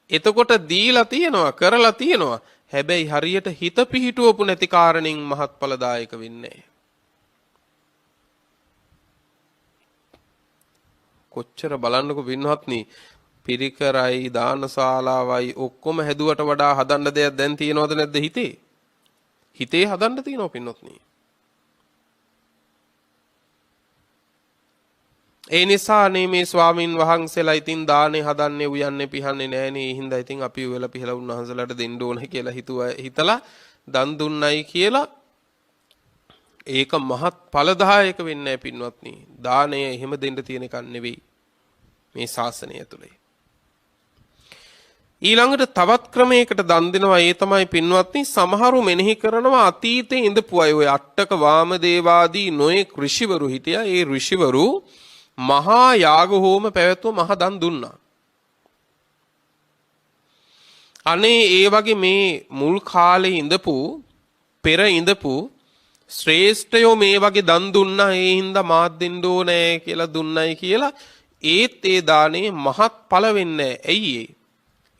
එතකොට දීලා තියනවා කරලා තියනවා. හැබැයි හරියට හිත පිහිටුවපු නැති කාරණෙන් මහත්ඵලදායක වෙන්නේ නැහැ. කොච්චර බලන්නකෝ පින්වත්නි පිරිකරයි දානශාලාවයි ඔක්කොම හැදුවට වඩා හදන්න දෙයක් දැන් තියෙනවද නැද්ද හිතේ? හිතේ හදන්න තියෙනවා පින්වත්නි. ඒ නිසා මේ ස්වාමින් වහන්සේලා ඉතින් දානේ හදන්නේ උයන්නේ පිහන්නේ නෑනේ. ඒ හින්දා ඉතින් අපි වෙලා පිහලා උන්වහන්සේලාට දෙන්න ඕනේ කියලා හිතලා දන් දුන්නයි කියලා ඒක මහත් ඵලදායක වෙන්නේ නැහැ පින්වත්නි. දාණය එහෙම දෙන්න තියෙන එකක් නෙවෙයි මේ ශාසනය ඇතුලේ. ඊළඟට තවත් ක්‍රමයකට දන් දෙනවා. ඒ තමයි පින්වත්නි සමහරු මෙනෙහි කරනවා අතීතේ ඉඳපු අය ඔය අට්ටක වාමදේවාදී නොයේ ඍෂිවරු හිටියා. ඒ ඍෂිවරු මහා යාග හෝම පැවැත්වුව මහ දන් දුන්නා. අනේ ඒ වගේ මේ මුල් කාලේ ඉඳපු පෙර ඉඳපු ශ්‍රේෂ්ඨයෝ මේ වගේ දන් දුන්නා. ඒ හින්දා මාත් දෙන්න ඕනේ කියලා දුන්නයි කියලා ඒත් ඒ දානේ මහත් ඵල වෙන්නේ නැහැ. ඇයි ඒ?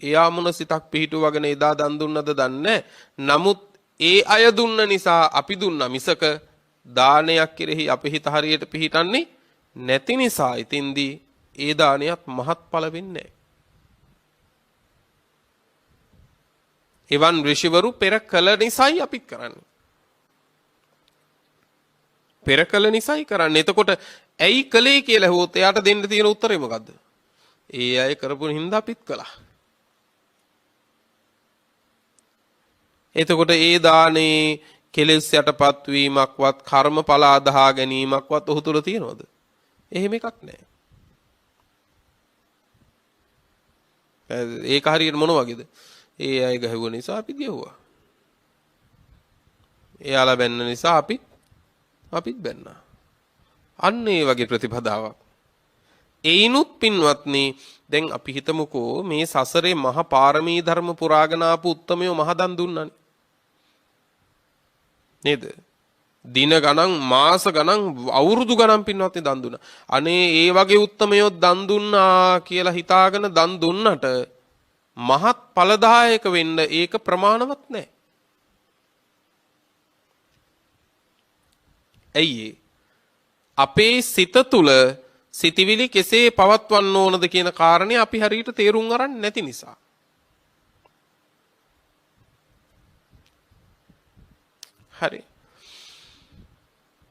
එයා මොන සිතක් පිහිටුවගෙන එදා දන් දුන්නද දන්නේ. නමුත් ඒ අය දුන්න නිසා අපි දුන්නා මිසක දානයක් කෙරෙහි අපේ හිත හරියට පිහිටන්නේ නැති නිසා ඉතින්දී ඒ දානයත් මහත්ඵල වෙන්නේ නැහැ. එවන් ඍෂිවරු පෙර කළ නිසායි අපි කරන්නේ. පෙර කළ නිසායි කරන්නේ. එතකොට ඇයි කළේ කියලා හොත් එයාට දෙන්න තියෙන උත්තරේ මොකද්ද? ඒ අය කරපු හින්දා අපිත් කළා. එතකොට ඒ දානේ කෙලෙස් යටපත් වීමක්වත් කර්මඵල අදහා ගැනීමක්වත් ඔහු තුල තියනවද? එහෙම එකක් නැහැ. ඒක හරියට මොන වගේද? ඒ අය ගහුව නිසා අපි ගැහුවා. එයාලා බැන්න නිසා අපිත් බැන්නා. අන්න ඒ වගේ ප්‍රතිපදාවක්. ඒිනුත් පින්වත්නි දැන් අපි හිතමුකෝ මේ සසරේ මහ පාරමී ධර්ම පුරාගෙන ආපු උත්තමයෝ මහ දන් දුන්නානේ. නේද? දින ගණන් මාස ගණන් අවුරුදු ගණන් පින්වත්නි දන් දුන්නා. අනේ ඒ වගේ උත්තමයෝ දන් දුන්නා කියලා හිතාගෙන දන් දුන්නට මහත් ඵලදායක වෙන්න ඒක ප්‍රමාණවත් නැහැ. ඇයි අපේ සිත තුළ සිතවිලි කෙසේ පවත්වන්න ඕනද කියන කාරණේ අපි හරියට තේරුම් අරන් නැති නිසා. හරි.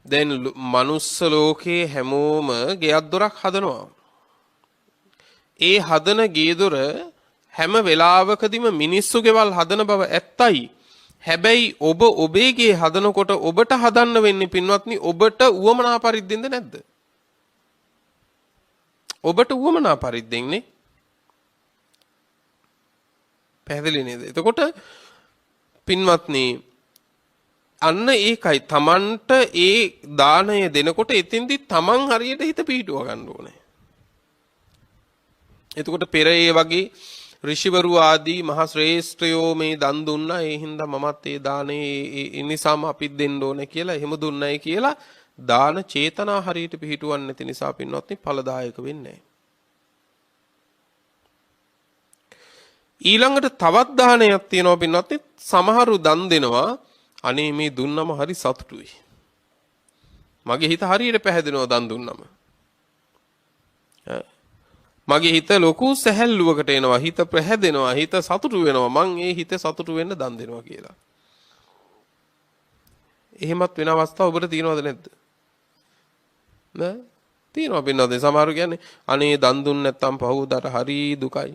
දැන් මනුස්ස ලෝකේ හැමෝම ගෙයක් දොරක් හදනවා. ඒ හදන ගේ දොර හැම වෙලාවකදීම මිනිස්සු ගෙවල් හදන බව ඇත්තයි. හැබැයි ඔබ ඔබේගේ හදනකොට ඔබට හදන්න වෙන්නේ පින්වත්නි ඔබට උවමනා පරිද්දෙන්ද නැද්ද? ඔබට උවමනා පරිද්දෙන්නේ. පැහැදිලි නේද? එතකොට පින්වත්නි අන්න ඒකයි තමන්ට ඒ දාණය දෙනකොට එතෙන්දි තමන් හරියට හිත පිහිටුව ගන්න ඕනේ. එතකොට පෙර ඒ වගේ ඍෂිවරු ආදී මහ ශ්‍රේෂ්ඨයෝ මේ දන් දුන්නා. ඒ හින්දා මමත් ඒ දානේ ඒ නිසාම අපිත් දෙන්න ඕනේ කියලා එහෙම දුන්නයි කියලා දාන චේතනා හරියට පිහිටුවන්නේ නැති නිසා පින්වත්නි ඵලදායක වෙන්නේ නැහැ. ඊළඟට තවත් දානයක් තියෙනවා පින්වත්නි. සමහරු දන් දෙනවා අනේ මේ දුන්නම හරි සතුටුයි. මගේ හිත හරියට පැහැදෙනවා දන් දුන්නම. මගේ හිත ලොකු සැහැල්ලුවකට එනවා. හිත පැහැදෙනවා. හිත සතුටු වෙනවා. මං ඒ හිත සතුටු වෙන්න දන් දෙනවා කියලා. එහෙමත් වෙන අවස්ථා ඔබට තියෙනවද නැද්ද? නෑ. තියෙනවා පින්නද? සමහරු කියන්නේ අනේ දන් දුන්නේ නැත්තම් පහුවදාට හරි දුකයි.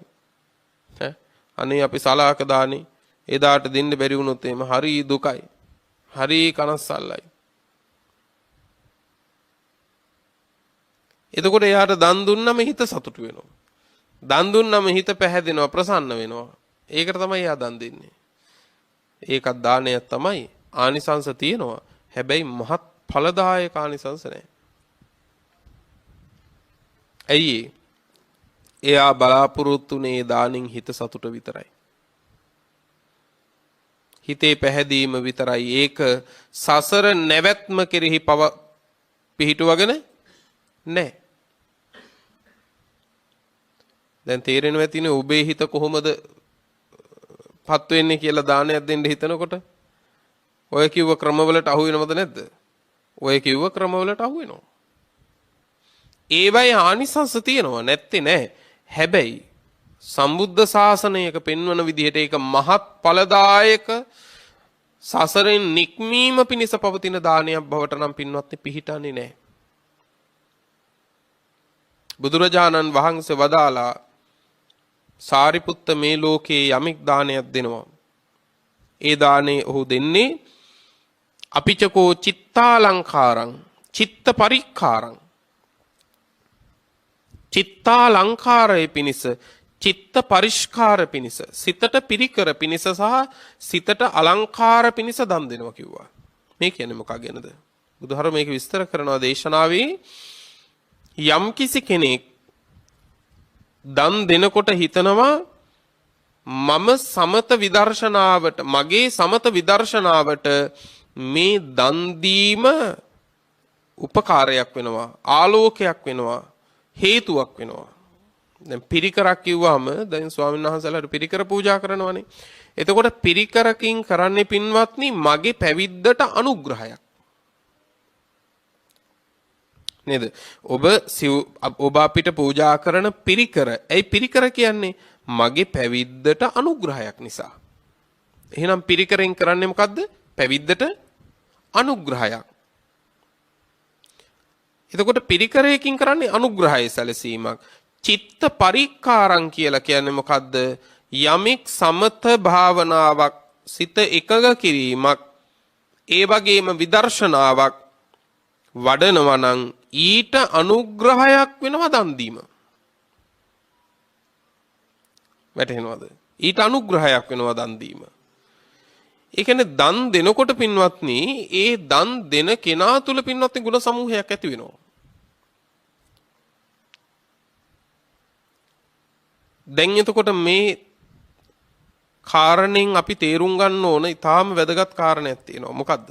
අනේ අපි සලාක දානේ එදාට දෙන්න බැරි වුණොත් එහෙම හරි දුකයි. හරි කනස්සල්ලයි. එතකොට එයාට දන් දුන්නම හිත සතුටු වෙනවා. දන් දුන්නම හිත පැහැදෙනවා, ප්‍රසන්න වෙනවා. ඒකට තමයි එයා දන් දෙන්නේ. ඒකත් දානයක් තමයි. ආනිසංස තියෙනවා. හැබැයි මහත් ඵලදායක ආනිසංස නැහැ. ඇයි? එයා බලාපොරොත්තුනේ දානින් හිත සතුට විතරයි. හිතේ පැහැදීම විතරයි. ඒක සසර නැවැත්ම කෙරෙහි පිහිටුවගෙන නැහැ. දැන් තේරෙනවා ඇතිනේ ඔබේ හිත කොහොමද පත් වෙන්නේ කියලා දානයක් දෙන්න හිතනකොට. ඔය කිව්ව ක්‍රමවලට අහු වෙනවද නැද්ද? ඔය කිව්ව ක්‍රමවලට අහු වෙනවා. ඒවයි ආනිසංස තියෙනවා නැත්තේ නෑ. හැබැයි සම්බුද්ධ ශාසනයක පෙන්වන විදිහට ඒක මහත් ඵලදායක සසරෙන් නික්මීම පිණිස පවතින දානයක් බවට නම් පින්වත්නි පිහිටන්නේ නැහැ. බුදුරජාණන් වහන්සේ වදාලා සාරිපුත්ත මේ ලෝකේ යමෙක් දානයක් දෙනවා. ඒ දානේ ඔහු දෙන්නේ අපිචකෝ චිත්තාලංකාරං චිත්ත පරික්කාරං. චිත්තාලංකාරය පිණිස චිත්ත පරිස්කාර පිණිස සිතට පිරිකර පිණිස සහ සිතට අලංකාර පිණිස දන් දෙනවා කිව්වා. මේ කියන්නේ මොකක්ද? බුදුහාර මේක විස්තර කරනවා දේශනාවේ. යම්කිසි කෙනෙක් දන් දෙනකොට හිතනවා මම සමත විදර්ශනාවට මගේ සමත විදර්ශනාවට මේ දන් දීම උපකාරයක් වෙනවා, ආලෝකයක් වෙනවා, හේතුවක් වෙනවා. දැන් පිරිකරක් කිව්වම දැන් ස්වාමීන් වහන්සේලාට පිරිකර පූජා කරනවානේ. එතකොට පිරිකරකින් කරන්නේ පින්වත්නි මගේ පැවිද්දට අනුග්‍රහයක්. නේද? ඔබ අපිට පූජා කරන පිරිකර. ඒ පිරිකර කියන්නේ මගේ පැවිද්දට අනුග්‍රහයක් නිසා. එහෙනම් පිරිකරෙන් කරන්නේ මොකද්ද? පැවිද්දට අනුග්‍රහයක්. එතකොට පිරිකරයකින් කරන්නේ අනුග්‍රහය සැලසීමක්. චිත්ත පරික්කාරං කියලා කියන්නේ මොකද්ද? යමෙක් සමත භාවනාවක් සිත එකඟ කිරීමක් ඒ වගේම විදර්ශනාවක් වඩනවා නම් ඊට අනුග්‍රහයක් වෙනවා දන් දීම. වැටහෙනවද? ඊට අනුග්‍රහයක් වෙනවා දන් දීම. ඒ කියන්නේ දන් දෙනකොට පින්වත්නි ඒ දන් දෙන කෙනා තුල පින්වත්නි ගුණ සමූහයක් ඇති වෙනවා. දැන් එතකොට මේ කාරණෙන් අපි තේරුම් ගන්න ඕන ඊටාම වැදගත් කාරණයක් තියෙනවා. මොකද්ද?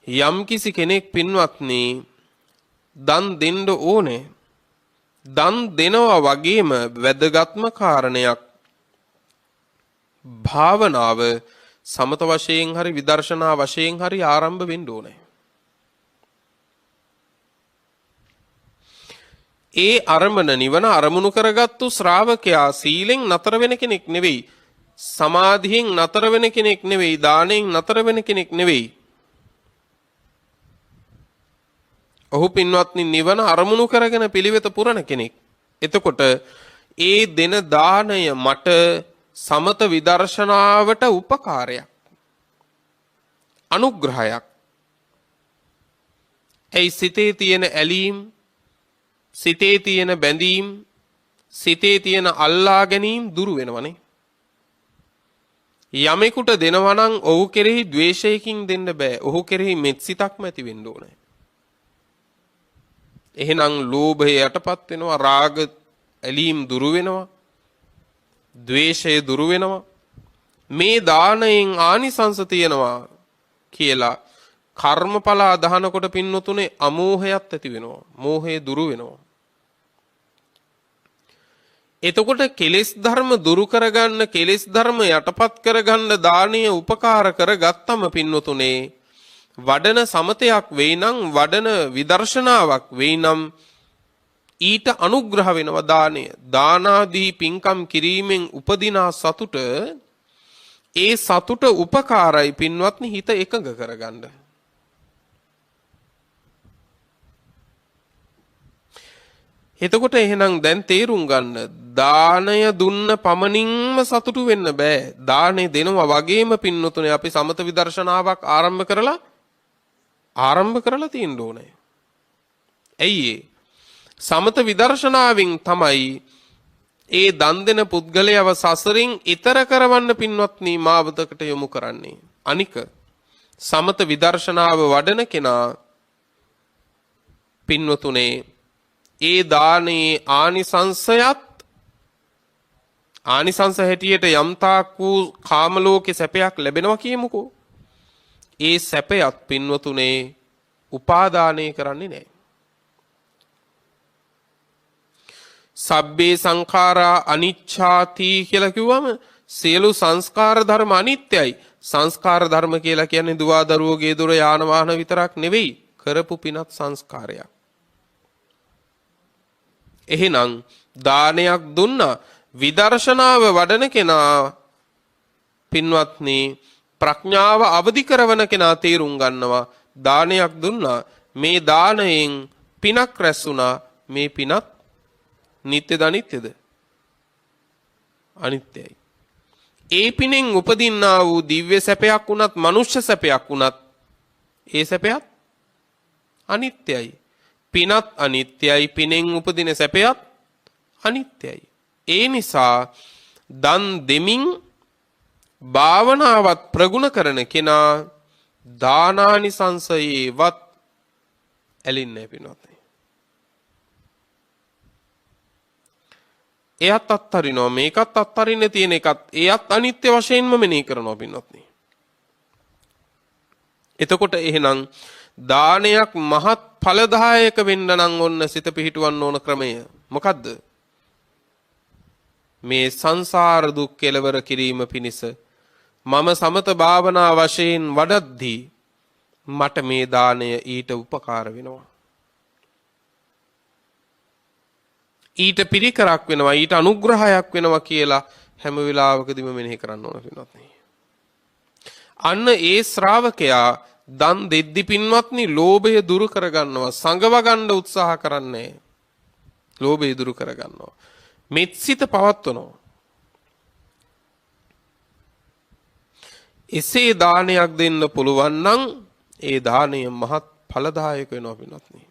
යම්කිසි කෙනෙක් පින්වත්නි දන් දෙන්න ඕනේ. දන් දෙනවා වගේම වැදගත්ම කාරණයක් භාවනාව සමත වශයෙන් හරි විදර්ශනා වශයෙන් හරි ආරම්භ වෙන්න ඕනේ. ඒ අරමුණ නිවන අරමුණු කරගත්තු ශ්‍රාවකයා සීලෙන් නතර වෙන කෙනෙක් නෙවෙයි, සමාධියෙන් නතර වෙන කෙනෙක් නෙවෙයි, දානෙන් නතර වෙන කෙනෙක් නෙවෙයි. ඔහු පින්වත්නි නිවන අරමුණු කරගෙන පිළිවෙත පුරන කෙනෙක්. එතකොට ඒ දෙන දාණය මට සමත විදර්ශනාවට උපකාරයක්, අනුග්‍රහයක්. ඒ සිතේ තියෙන ඇලීම්, සිතේ තියෙන බැඳීම්, සිතේ තියෙන අල්ලා ගැනීම දුරු වෙනවනේ. යමෙකුට දෙනවා නම් ඔහු කෙරෙහි ද්වේෂයකින් දෙන්න බෑ. ඔහු කෙරෙහි මෙත් සිතක්ම ඇති වෙන්න ඕනේ. එහෙනම් ලෝභය යටපත් වෙනවා, රාග ඇලීම් දුරු වෙනවා, ද්වේෂය දුරු වෙනවා. මේ දානයෙන් ආනිසංස තියෙනවා කියලා කර්මඵල අදහනකොට පින්නතුනේ අමෝහයත් ඇති වෙනවා, මෝහය දුරු වෙනවා. එතකොට කෙලෙස් ධර්ම දුරු කරගන්න, කෙලෙස් ධර්ම යටපත් කරගන්න දානීය උපකාර කරගත්තම පින්නතුනේ වඩන සමතයක් වෙයි නම්, වඩන විදර්ශනාවක් වෙයි නම් ඊට අනුග්‍රහ වෙනවා දානය. දානාදී පින්කම් කිරීමෙන් උපදිනා සතුට, ඒ සතුට උපකාරයි පින්වත්නි හිත එකඟ කරගන්න. එතකොට එහෙනම් දැන් තේරුම් ගන්න, දානය දුන්න පමණින්ම සතුටු වෙන්න බෑ. දානේ දෙනවා වගේම පින්නතුනේ අපි සමත විදර්ශනාවක් ආරම්භ කරලා තියෙන්න ඕනේ. ඇයි සමත විදර්ශනාවෙන් තමයි ඒ දන් දෙන පුද්ගලයාව සසරින් ඈතර කරවන්න පින්වත්නි මාවතකට යොමු කරන්නේ. අනික සමත විදර්ශනාව වඩන කෙනා පින්වතුනේ ඒ දානේ ආනිසංස හැටියට යම්තාක් වූ කාම ලෝකේ සැපයක් ලැබෙනවා කියමුකෝ. ඒ සැපයත් පින්වතුනේ උපාදානය කරන්නේ නැහැ. සබ්බේ සංඛාරා අනිච්ඡාති කියලා කිව්වම සියලු සංස්කාර ධර්ම අනිත්‍යයි. සංස්කාර ධර්ම කියලා කියන්නේ දුවා දරුවෝ ගේ දොර යාන වාහන විතරක් නෙවෙයි, කරපු පිනත් සංස්කාරයක්. එහෙනම් දානයක් දුන්නා, විදර්ශනාව වඩන කෙනා පින්වත්නි ප්‍රඥාව අවදි කරවන කෙනා තේරුම් ගන්නවා දානයක් දුන්නා, මේ දානයෙන් පිනක් රැස් වුණා. මේ පිනක් නිත්‍යද අනිත්‍යද? අනිත්‍යයි. ඒ පිනෙන් උපදින්නා වූ දිව්‍ය සැපයක් වුණත් මනුෂ්‍ය සැපයක් වුණත් ඒ සැපයත් අනිත්‍යයි. පිනත් අනිත්‍යයි, පිනෙන් උපදින සැපයත් අනිත්‍යයි. ඒ නිසා දන් දෙමින් භාවනාවත් ප්‍රගුණ කරන කෙනා දානානිසංසයේවත් ඇලින්නේ පිනොත්. එයත් අත්තරිනවා, මේකත් අත්තරින්න තියෙන එකත් එයත් අනිත්‍ය වශයෙන්ම මෙනෙහි කරනවා පින්වත්නි. එතකොට එහෙනම් දානයක් මහත් ඵලදායක වෙන්න නම් ඔන්න සිත පිහිටවන්න ඕන ක්‍රමය මොකද්ද? මේ සංසාර දුක් කෙලවර කිරීම පිණිස මම සමත භාවනා වශයෙන් වඩද්දී මට මේ දාණය ඊට උපකාර වෙනවා. ඊට පිරිකරක් වෙනවා, ඊට අනුග්‍රහයක් වෙනවා කියලා හැම වෙලාවකදීම මෙනෙහි කරන්න ඕන පින්වත්නි. අන්න ඒ ශ්‍රාවකයා දන් දෙද්දි පින්වත්නි ලෝභය දුරු කරගන්නවා, සංගව ගන්න උත්සාහ කරන්නේ. ලෝභය දුරු කරගන්නවා. මෙත්සිත පවත්වනවා. එසේ දානයක් දෙන්න පුළුවන් නම් ඒ දාණය මහත් ඵලදායක වෙනවා පින්වත්නි.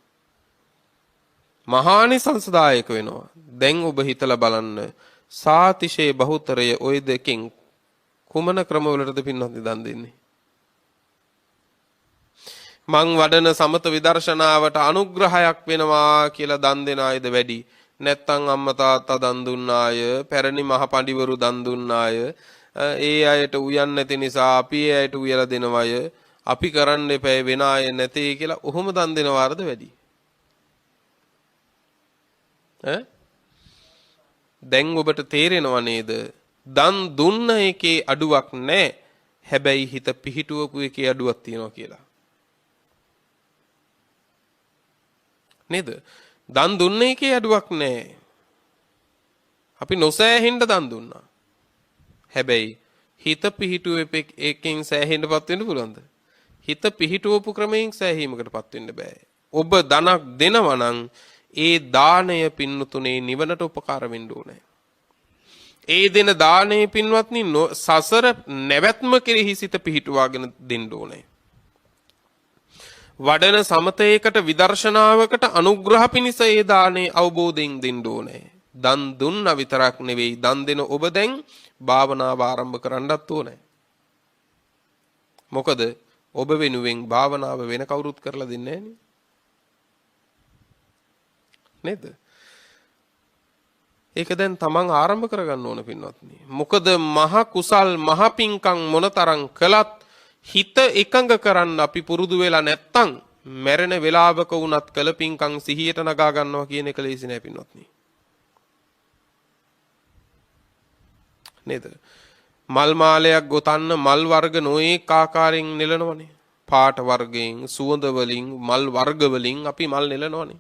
මහානිසංසදායක වෙනවා. දැන් ඔබ හිතලා බලන්න සාතිශය බහුතරය ওই දෙකෙන් කුමන ක්‍රමවලටද පින්වත්නි දන් දෙන්නේ? මං වඩන සමත විදර්ශනාවට අනුග්‍රහයක් වෙනවා කියලා දන් දෙන අයද වැඩි? නැත්තම් අම්මා තාත්තා දන් දුන්නාය, පැරණි මහ පඬිවරු දන් දුන්නාය, ඒ අයට උයන් නැති නිසා අපි ඒ අයට උයලා දෙනවය, අපි කරන්න එපා වෙන අය නැtei කියලා ඔහොම දන් දෙනවාද වැඩි? දැන් ඔබට තේරෙනව නේද? දන් දුන්න එකේ අඩුවක් නැහැ. හැබැයි හිත පිහිටුවපු එකේ අඩුවක් තියෙනවා කියලා. නේද? දන් දුන්න එකේ අඩුවක් නැහැ. අපි නොසෑහෙන්න දන් දුන්නා. හැබැයි හිත පිහිටුව එකෙන් සෑහෙන්නපත් වෙන්න පුළුවන්ද? හිත පිහිටුවපු ක්‍රමයෙන් සෑහීමකටපත් වෙන්න බෑ. ඔබ ධනක් දෙනවා නම් ඒ දාණය පින්නතුනේ නිවනට උපකාර වෙන්න ඕනේ. ඒ දෙන දාණය පින්වත්නි සසර නැවැත්ම කෙරෙහි සිත පිහිටුවාගෙන දෙන්න ඕනේ. වඩන සමතයකට විදර්ශනාවකට අනුග්‍රහ පිණිස ඒ දාණය අවබෝධයෙන් දෙන්න ඕනේ. දන් දුන්න විතරක් නෙවෙයි, දන් දෙන ඔබ දැන් භාවනාව ආරම්භ කරන්නත් ඕනේ. මොකද ඔබ වෙනුවෙන් භාවනාව වෙන කවුරුත් කරලා දෙන්නේ නැහැ නේද? ඒක දැන් තමන් ආරම්භ කරගන්න ඕන පින්වත්නි. මොකද මහ කුසල් මහ පිංකම් මොනතරම් කළත් හිත එකඟ කරන්න අපි පුරුදු වෙලා නැත්තම් මැරෙන වෙලාවක වුණත් කළ පිංකම් සිහියට නගා ගන්නවා කියන එක ලේසි නෑ පින්වත්නි. නේද? මල් මාලයක් ගොතන්න මල් වර්ග නොඑක ආකාරයෙන් නෙලනවනේ. පාට වර්ගයෙන්, සුවඳ වලින්, මල් වර්ග වලින් අපි මල් නෙලනවනේ.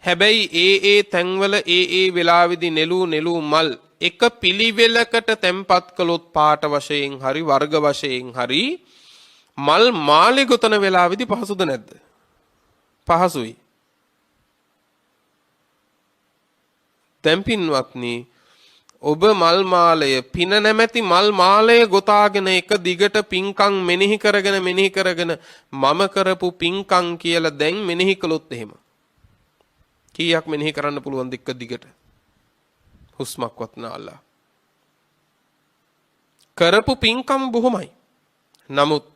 හැබැයි ඒ තැන්වල ඒ වෙලාවේදී නෙලූ මල් එක පිළිවෙලකට තැම්පත් කළොත් පාට වශයෙන් හරි වර්ග වශයෙන් හරි මල් මාලේ ගොතන වෙලාවේදී පහසුද නැද්ද? පහසුයි. දැන් පින්වත්නි ඔබ මල් මාලය පින නැමැති මල් මාලය ගොතාගෙන එක දිගට පිංකම් මෙනෙහි කරගෙන මම කරපු පිංකම් කියලා දැන් මෙනෙහි කළොත් එහෙම කීයක් මෙනෙහි කරන්න පුළුවන් දෙක දිගට? හුස්මක්වත් නාලා. කරපු පින්කම් බොහොමයි. නමුත්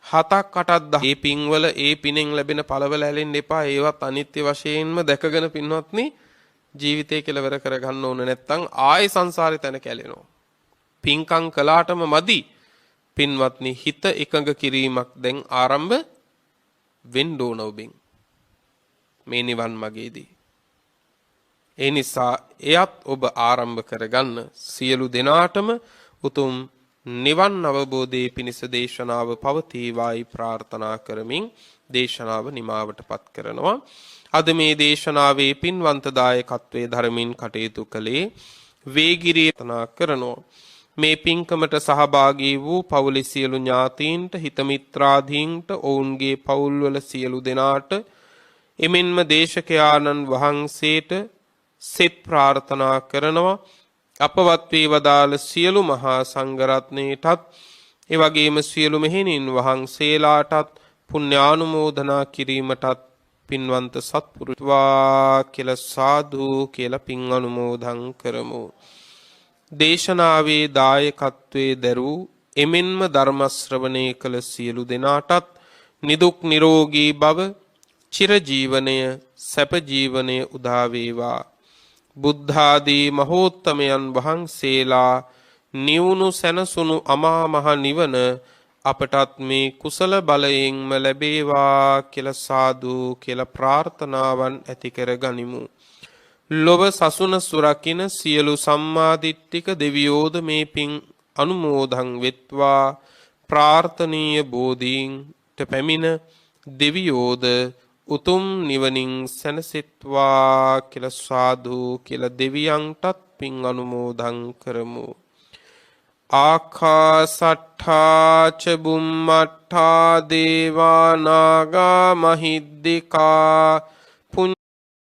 7ක් 8ක් 10 මේ පින්වල ඒ පිනෙන් ලැබෙන පළවල ඇලෙන්න එපා. ඒවත් අනිත්‍ය වශයෙන්ම දැකගෙන පින්වත්නි ජීවිතේ කෙලවර කරගන්න ඕන නැත්නම් ආයේ සංසාරේ තැන කැලෙනවා. පින්කම් කළාටම මදි. පින්වත්නි හිත එකඟ කිරීමක් දැන් ආරම්භ වෙන්න ඕන ඔබෙන්. මේ නිවන් මාගේදී. ඒ නිසා එයත් ඔබ ආරම්භ කරගන්න. සියලු දෙනාටම උතුම් නිවන් අවබෝධයේ පිණිස දේශනාව පවතිවායි ප්‍රාර්ථනා කරමින් දේශනාව නිමාවටපත් කරනවා. අද මේ දේශනාවේ පින්වන්ත දායකත්වයේ ධර්මින් කටයුතු කළේ වේගිරියතනා කරනවා. මේ පින්කමට සහභාගී වූ පවුලේ සියලු ඥාතීන්ට හිතමිත්‍රාදීන්ට ඔවුන්ගේ පවුල්වල සියලු දෙනාට එමෙන්ම දේශකයාණන් වහන්සේට සෙත් ප්‍රාර්ථනා කරනවා. අපවත් වේ වදාළ සියලු මහා සංඝරත්නයටත් ඒ වගේම සියලු මෙහෙණින් වහන්සේලාටත් පුණ්‍යානුමෝදනා කිරීමටත් පින්වන්ත සත්පුරුෂවා කියලා සාදු කියලා පින් අනුමෝදන් කරමු. දේශනාවේ දායකත්වයේ දරූ එමෙන්ම ධර්ම ශ්‍රවණය කළ සියලු දෙනාටත් නිදුක් නිරෝගී භව චිරජීවනය සැප ජීවනය උදා වේවා. බුද්ධාදී මහෝත්තමයන් වහන්සේලා නිවුණු සැනසුණු අමා මහ නිවන අපටත් මේ කුසල බලයෙන්ම ලැබේවා කියලා සාදු කියලා ප්‍රාර්ථනාවන් ඇති කර ගනිමු. ලොව සසුන සුරකින්න සියලු සම්මාදිට්ඨික දෙවියෝද මේ පින් අනුමෝදන් වෙත්වා. ප්‍රාර්ථනීය බෝධීන්ට පැමිණ දෙවියෝද උතුම් නිවනින් සැනසෙත්වා කියලා සාදු කියලා දෙවියන්ටත් පින් අනුමෝදන් කරමු. ආකාසට්ඨා ච බුම්මට්ඨා දේවා නාග මහිද්దికා